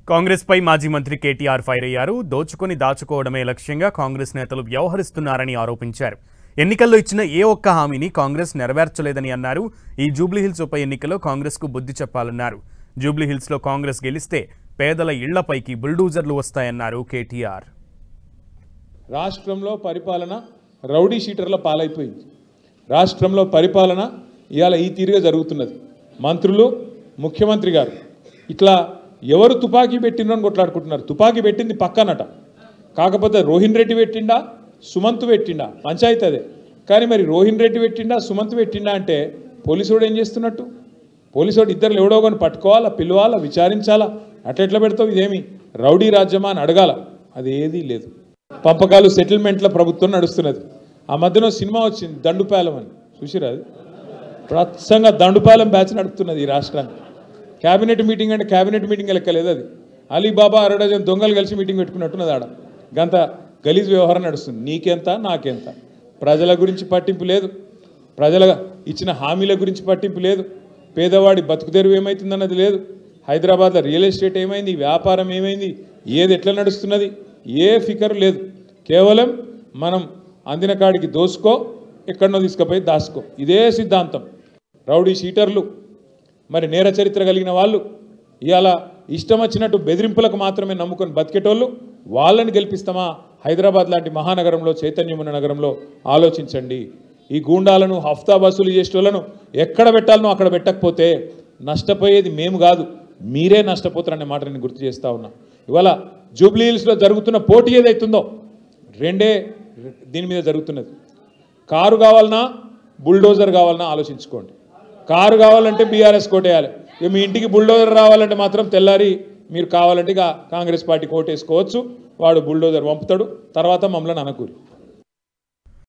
కాంగ్రెస్ పై మాజీ మంత్రి కేటీఆర్ ఫైర్ అయ్యారు. దోచుకొని దాచుకోవడమే లక్ష్యంగా కాంగ్రెస్ నేతలు వ్యవహరిస్తున్నారని ఆరోపించారు. ఎన్నికల్లో ఇచ్చిన ఏ ఒక్క హామీని కాంగ్రెస్ నెరవేర్చలేదని అన్నారు. ఈ జూబ్లీహిల్స్ ఉప ఎన్నికలో కాంగ్రెస్ కు బుద్ధి చెప్పాలన్నారు. జూబ్లీహిల్స్ లో కాంగ్రెస్ గెలిస్తే పేదల ఇళ్లపైకి బుల్డోజర్లు వస్తాయన్నారు కేటీఆర్. రాష్ట్రంలో పరిపాలన రౌడీ షీటర్ల పాలైపోయింది. రాష్ట్రంలో పరిపాలన ఇవాళ ఈ తీరుగా జరుగుతున్నది. మంత్రులు, ముఖ్యమంత్రి గారు ఇట్లా ఎవరు తుపాకీ పెట్టిండ్రని కొట్లాడుకుంటున్నారు. తుపాకీ పెట్టింది పక్కనట, కాకపోతే రోహిన్ రెడ్డి పెట్టిండా, సుమంత్ పెట్టిండా, పంచాయతీ అదే. కానీ మరి రోహిన్ రెడ్డి పెట్టిండా, సుమంత్ పెట్టిండా అంటే పోలీసుడు ఏం చేస్తున్నట్టు? పోలీసుడు ఇద్దరు ఎవడో కానీ పట్టుకోవాలా, పిలవాలా, విచారించాలా. అట్లెట్లా పెడతావు? ఇదేమి రౌడీ రాజ్యమా అని అడగాల. అది ఏదీ లేదు. పంపకాలు సెటిల్మెంట్ల ప్రభుత్వం నడుస్తున్నది. ఆ మధ్యలో సినిమా వచ్చింది దండుపాలెం అని, చూసిరా? అది ప్రత్సంగా దండుపాలెం బ్యాచ్ నడుపుతున్నది ఈ రాష్ట్రాన్ని. క్యాబినెట్ మీటింగ్ అంటే క్యాబినెట్ మీటింగ్ లెక్కలేదు. అది అలీబాబా అరడజన్ దొంగలు కలిసి మీటింగ్ పెట్టుకున్నట్టున్నది. ఆడ గంత గలీజ్ వ్యవహారం నడుస్తుంది. నీకెంత నాకెంత. ప్రజల గురించి పట్టింపు లేదు, ప్రజల ఇచ్చిన హామీల గురించి పట్టింపు లేదు, పేదవాడి బతుకు తెరువు ఏమవుతుందన్నది లేదు. హైదరాబాద్లో రియల్ ఎస్టేట్ ఏమైంది, వ్యాపారం ఏమైంది, ఏది ఎట్లా నడుస్తున్నది, ఏ ఫికర్ లేదు. కేవలం మనం అందిన కాడికి దోసుకో, ఎక్కడనో తీసుకుపోయి దాసుకో, ఇదే సిద్ధాంతం. రౌడీ షీటర్లు, మరి నేర చరిత్ర కలిగిన వాళ్ళు, ఇవాళ ఇష్టం వచ్చినట్టు బెదిరింపులకు మాత్రమే నమ్ముకొని బతికేటోళ్ళు, వాళ్ళని గెలిపిస్తామా? హైదరాబాద్ లాంటి మహానగరంలో, చైతన్యమున్న నగరంలో ఆలోచించండి. ఈ గూండాలను, హఫ్తా వసూలు చేసేటోళ్లను ఎక్కడ పెట్టాలనో అక్కడ పెట్టకపోతే నష్టపోయేది మేము కాదు, మీరే నష్టపోతారనే మాట నేను గుర్తు చేస్తూ ఉన్నా. ఇవాళ జూబ్లీహిల్స్లో జరుగుతున్న పోటీ ఏదైతుందో రెండే దీని మీద జరుగుతున్నది. కారు కావాలన్నా, బుల్డోజర్ కావాలన్నా ఆలోచించుకోండి. కారు కావాలంటే బీఆర్ఎస్ కోటేయాలి. ఇక మీ ఇంటికి బుల్డోజర్ రావాలంటే మాత్రం తెల్లారి మీరు కావాలంటే ఇక కాంగ్రెస్ పార్టీ కోటేసుకోవచ్చు. వాడు బుల్డోజర్ పంపుతాడు, తర్వాత మమ్మల్ని అనకూరి.